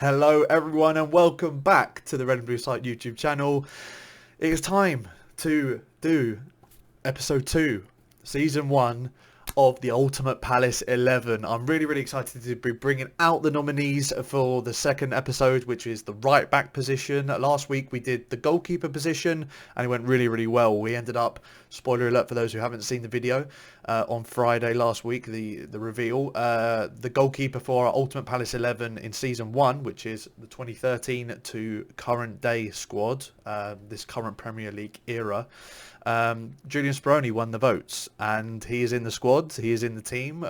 Hello everyone and welcome back to the Red and Blue Site YouTube channel. It is time to do episode 2, season 1 of the Ultimate Palace 11. I'm really excited to be bringing out the nominees for the second episode, which is the right back position. Last week we did the goalkeeper position and it went really well. We ended up, spoiler alert for those who haven't seen the video, on Friday last week, the reveal, the goalkeeper for our Ultimate Palace 11 in season 1, which is the 2013 to current day squad, this current Premier League era. Julian Speroni won the votes and he is in the squad, he is in the team.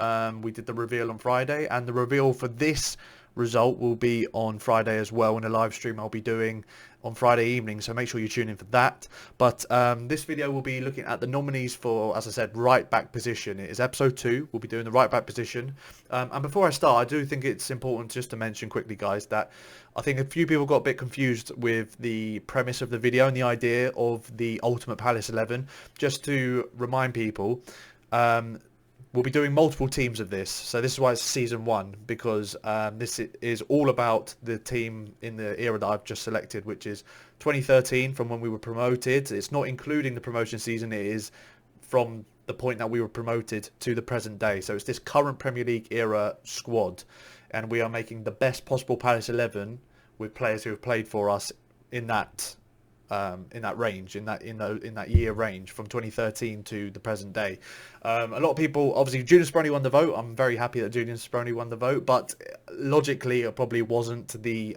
We did the reveal on Friday, and the reveal for this result will be on Friday as well in a live stream I'll be doing on Friday evening, so make sure you tune in for that. But this video will be looking at the nominees for, as I said, right back position. It is episode 2, we'll be doing the right back position. And before I start, I do think it's important just to mention quickly, guys, that I think a few people got a bit confused with the premise of the video and the idea of the Ultimate Palace 11. Just to remind people, we'll be doing multiple teams of this, so this is why it's season 1, because this is all about the team in the era that I've just selected, which is 2013, from when we were promoted. It's not including the promotion season, it is from the point that we were promoted to the present day. So it's this current Premier League era squad, and we are making the best possible Palace 11 with players who have played for us in that range, in that year range from 2013 to the present day. A lot of people, obviously, Julian Speroni won the vote. I'm very happy that Julian Speroni won the vote, but logically, it probably wasn't the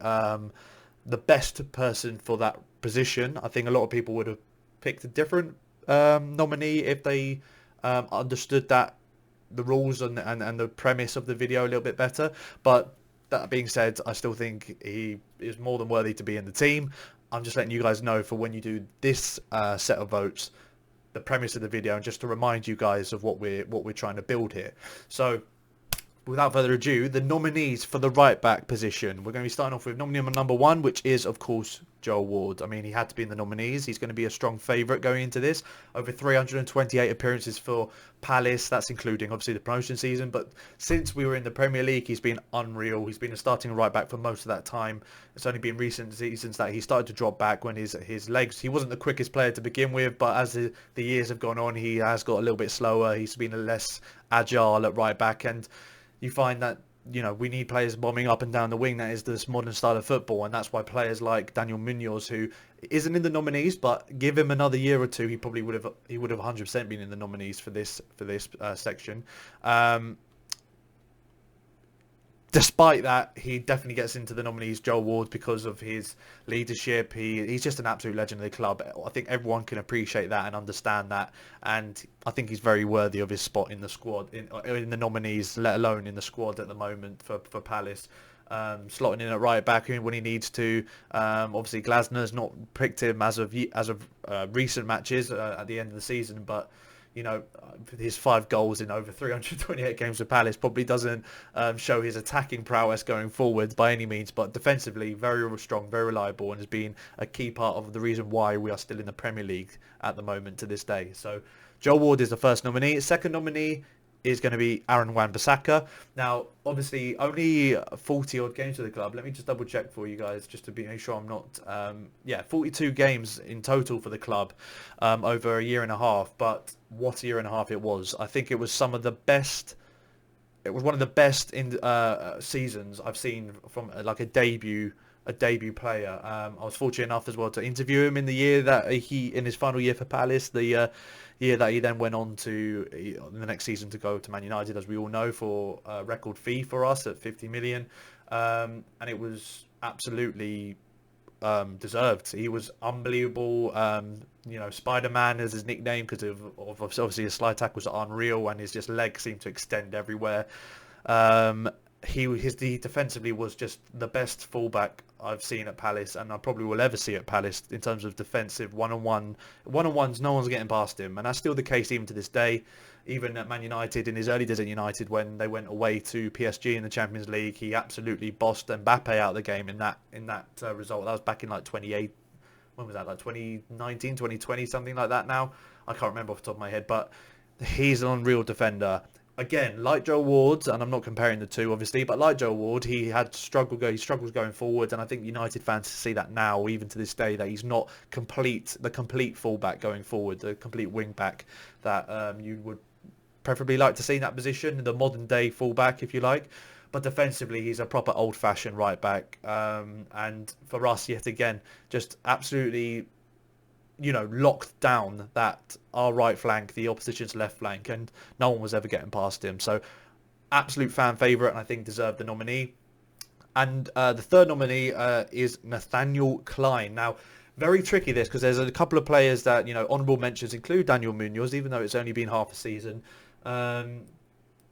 best person for that position. I think a lot of people would have picked a different nominee if they understood that the rules and the premise of the video a little bit better. But that being said, I still think he is more than worthy to be in the team. I'm just letting you guys know for when you do this set of votes, the premise of the video, and just to remind you guys of what we're trying to build here. So, without further ado, the nominees for the right back position. We're going to be starting off with nominee number 1, which is, of course, Joel Ward. I mean, he had to be in the nominees. He's going to be a strong favourite going into this. Over 328 appearances for Palace. That's including, obviously, the promotion season. But since we were in the Premier League, he's been unreal. He's been a starting right back for most of that time. It's only been recent seasons that he started to drop back when his legs... He wasn't the quickest player to begin with, but as the years have gone on, he has got a little bit slower. He's been less agile at right back, and you find that, you know, we need players bombing up and down the wing. That is this modern style of football, and that's why players like Daniel Munoz, who isn't in the nominees, but give him another year or two, he would have 100% been in the nominees for this section. Despite that, he definitely gets into the nominees, Joel Ward, because of his leadership. He's just an absolute legend of the club. I think everyone can appreciate that and understand that, and I think he's very worthy of his spot in the squad, in the nominees, let alone in the squad at the moment for Palace. Slotting in at right back when he needs to. Obviously, Glasner's not picked him as of recent matches at the end of the season, but you know, his 5 goals in over 328 games for Palace probably doesn't show his attacking prowess going forward by any means, but defensively very strong, very reliable, and has been a key part of the reason why we are still in the Premier League at the moment to this day. So Joel Ward is the first nominee. Second nominee is going to be Aaron Wan-Bissaka. Now, obviously, only 40 odd games for the club. Let me just double check for you guys, just to make sure I'm not... 42 games in total for the club over a year and a half. But what a year and a half it was. I think it was some of the best... It was one of the best in seasons I've seen from like a debut player. I was fortunate enough as well to interview him in the year that in his final year for Palace, the year that he then went on to in the next season to go to Man United, as we all know, for a record fee for us at 50 million, and it was absolutely deserved. He was unbelievable. You know, Spider-Man is his nickname because of obviously his slide tackles are unreal, and his just legs seem to extend everywhere. He defensively was just the best fullback I've seen at Palace, and I probably will ever see at Palace in terms of defensive one-on-ones. No one's getting past him, and that's still the case even to this day. Even at Man United, in his early days at United, when they went away to PSG in the Champions League, he absolutely bossed Mbappe out of the game in that result. That was back in like 28. When was that? Like 2019, 2020, something like that. Now I can't remember off the top of my head, but he's an unreal defender. again, like Joe Ward, and I'm not comparing the two, obviously, but like Joe Ward, he he struggles going forward, and I think United fans see that now, even to this day, that he's not the complete fullback going forward, the complete wing back that you would preferably like to see in that position, the modern day fullback, if you like. But defensively, he's a proper old-fashioned right back, and for us, yet again, just absolutely locked down that our right flank, the opposition's left flank, and no one was ever getting past him. So absolute fan favourite, and I think deserved the nominee. And the third nominee is Nathaniel Klein. Now, very tricky this, because there's a couple of players that, honourable mentions include Daniel Munoz, even though it's only been half a season.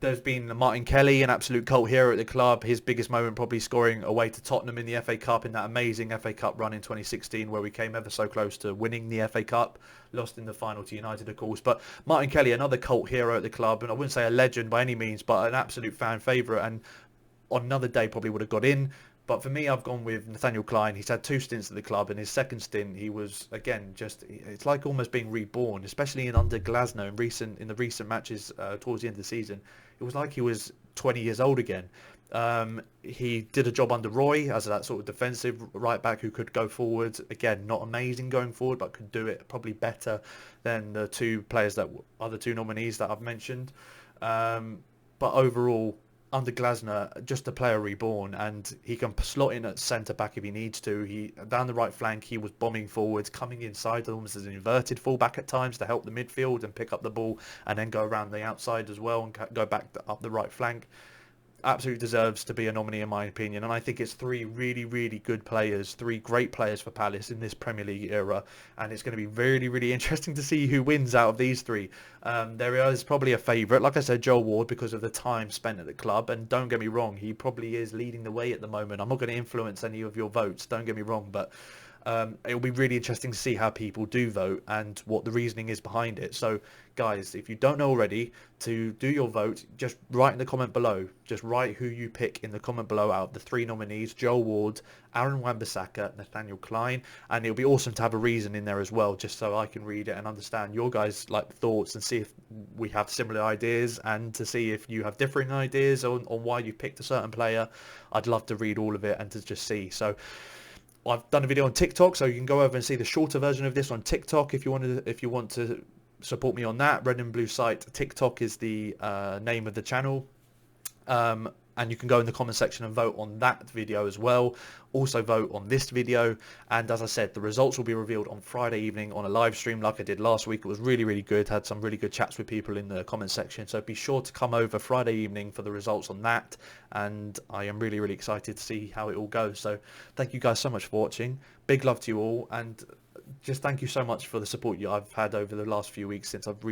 There's been Martin Kelly, an absolute cult hero at the club. His biggest moment probably scoring away to Tottenham in the FA Cup in that amazing FA Cup run in 2016 where we came ever so close to winning the FA Cup. Lost in the final to United, of course. But Martin Kelly, another cult hero at the club, and I wouldn't say a legend by any means, but an absolute fan favourite, and on another day probably would have got in. But for me, I've gone with Nathaniel Klein. He's had 2 stints at the club. In his second stint, he was, again, it's like almost being reborn, especially under Glasner in the recent matches towards the end of the season. It was like he was 20 years old again. He did a job under Roy as that sort of defensive right back who could go forward. Again, not amazing going forward, but could do it probably better than the two other two nominees that I've mentioned. But overall, under Glasner, just a player reborn, and he can slot in at centre back if he needs to. He down the right flank, he was bombing forwards, coming inside almost as an inverted fullback at times to help the midfield and pick up the ball, and then go around the outside as well and go back up the right flank. Absolutely deserves to be a nominee in my opinion, and I think it's 3 really, really good players, 3 great players for Palace in this Premier League era, and it's going to be really, really interesting to see who wins out of these 3. There is probably a favourite, like I said, Joel Ward, because of the time spent at the club, and don't get me wrong, he probably is leading the way at the moment. I'm not going to influence any of your votes, don't get me wrong, but it'll be really interesting to see how people do vote and what the reasoning is behind it. So guys, if you don't know already, to do your vote, just write in the comment below. Just write who you pick in the comment below out of the 3 nominees: Joel Ward, Aaron Wan-Bissaka, Nathaniel Klein. And it'll be awesome to have a reason in there as well, just so I can read it and understand your guys' thoughts and see if we have similar ideas, and to see if you have differing ideas on why you picked a certain player. I'd love to read all of it and to just see. So I've done a video on TikTok, so you can go over and see the shorter version of this on TikTok if you want to support me on that. Red and Blue Site TikTok is the name of the channel. And you can go in the comment section and vote on that video as well. Also vote on this video. And as I said, the results will be revealed on Friday evening on a live stream like I did last week. It was really, really good. Had some really good chats with people in the comment section. So be sure to come over Friday evening for the results on that. And I am really, really excited to see how it all goes. So thank you guys so much for watching. Big love to you all. And just thank you so much for the support I've had over the last few weeks since I've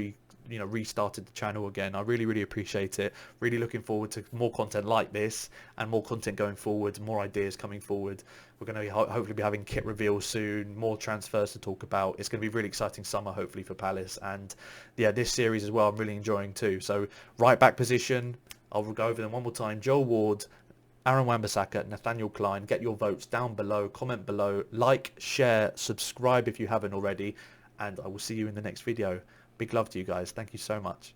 restarted the channel again. I really, really appreciate it. Really looking forward to more content like this and more content going forward, more ideas coming forward. We're going to hopefully be having kit reveals soon, more transfers to talk about. It's going to be a really exciting summer hopefully for Palace, and yeah, this series as well I'm really enjoying too. So right back position, I'll go over them one more time: Joel Ward, Aaron Wan-Bissaka, Nathaniel Klein. Get your votes down below, comment below, like, share, subscribe if you haven't already, and I will see you in the next video. Big love to you guys. Thank you so much.